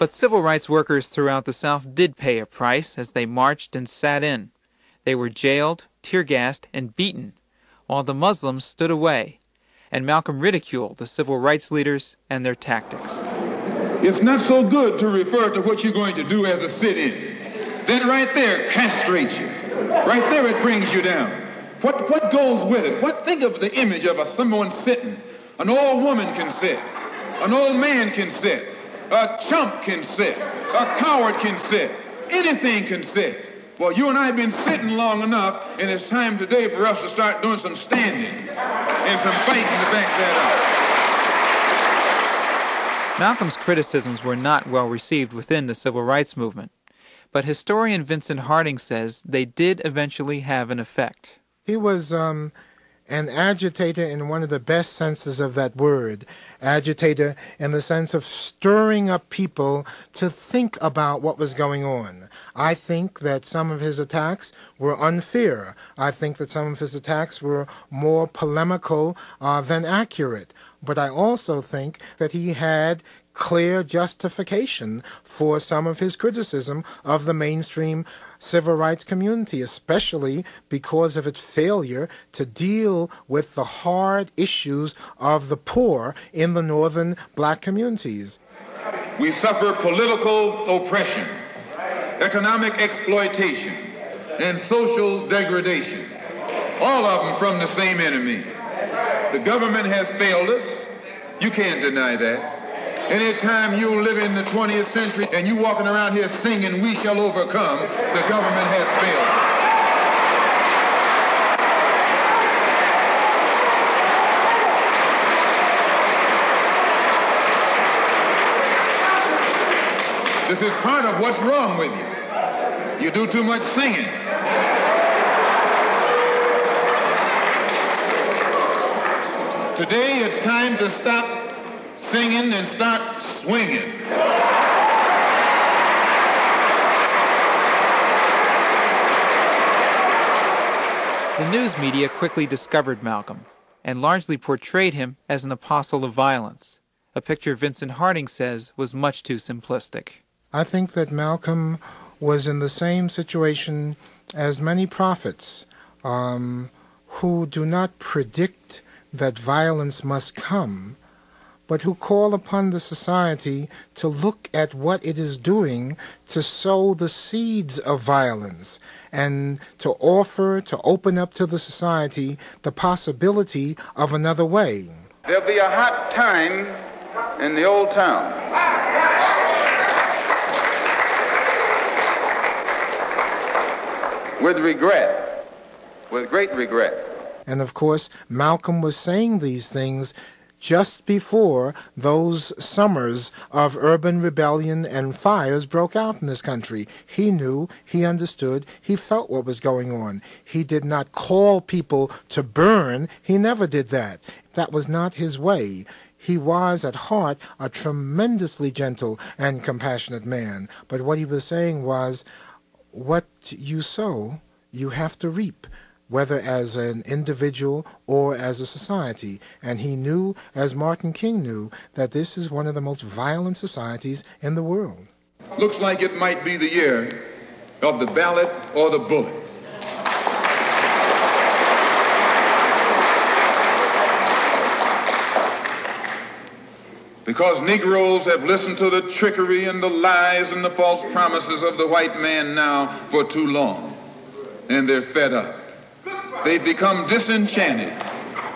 But civil rights workers throughout the South did pay a price as they marched and sat in. They were jailed, tear-gassed, and beaten, while the Muslims stood away, and Malcolm ridiculed the civil rights leaders and their tactics. It's not so good to refer to what you're going to do as a sit-in. That right there castrates you. Right there it brings you down. What goes with it? Think of the image of someone sitting. An old woman can sit. An old man can sit. A chump can sit. A coward can sit. Anything can sit. Well, you and I have been sitting long enough, and it's time today for us to start doing some standing and some fighting to back that up. Malcolm's criticisms were not well received within the civil rights movement, but historian Vincent Harding says they did eventually have an effect. He was an agitator in one of the best senses of that word. Agitator in the sense of stirring up people to think about what was going on. I think that some of his attacks were unfair. I think that some of his attacks were more polemical than accurate. But I also think that he had clear justification for some of his criticism of the mainstream civil rights community, especially because of its failure to deal with the hard issues of the poor in the northern black communities. We suffer political oppression, economic exploitation, and social degradation, all of them from the same enemy. The government has failed us. You can't deny that. Anytime you live in the 20th century and you walking around here singing, "We shall overcome," the government has failed. This is part of what's wrong with you. You do too much singing. Today it's time to stop singing and start swinging. The news media quickly discovered Malcolm and largely portrayed him as an apostle of violence, a picture Vincent Harding says was much too simplistic. I think that Malcolm was in the same situation as many prophets who do not predict that violence must come, but who call upon the society to look at what it is doing to sow the seeds of violence and to offer to open up to the society the possibility of another way. There'll be a hot time in the old town. With regret, with great regret. And of course, Malcolm was saying these things just before those summers of urban rebellion and fires broke out in this country. He knew, he understood, he felt what was going on. He did not call people to burn. He never did that. That was not his way. He was, at heart, a tremendously gentle and compassionate man. But what he was saying was, what you sow, you have to reap, whether as an individual or as a society. And he knew, as Martin King knew, that this is one of the most violent societies in the world. Looks like it might be the year of the ballot or the bullet. Because Negroes have listened to the trickery and the lies and the false promises of the white man now for too long, and they're fed up. They've become disenchanted.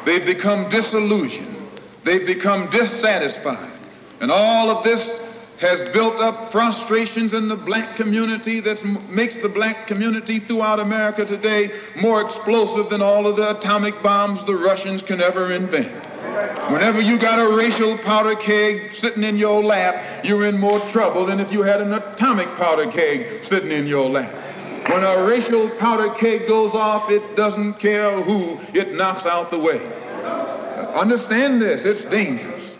They've become disillusioned. They've become dissatisfied. And all of this has built up frustrations in the black community that makes the black community throughout America today more explosive than all of the atomic bombs the Russians can ever invent. Whenever you got a racial powder keg sitting in your lap, you're in more trouble than if you had an atomic powder keg sitting in your lap. When a racial powder keg goes off, it doesn't care who it knocks out the way. Understand this, it's dangerous.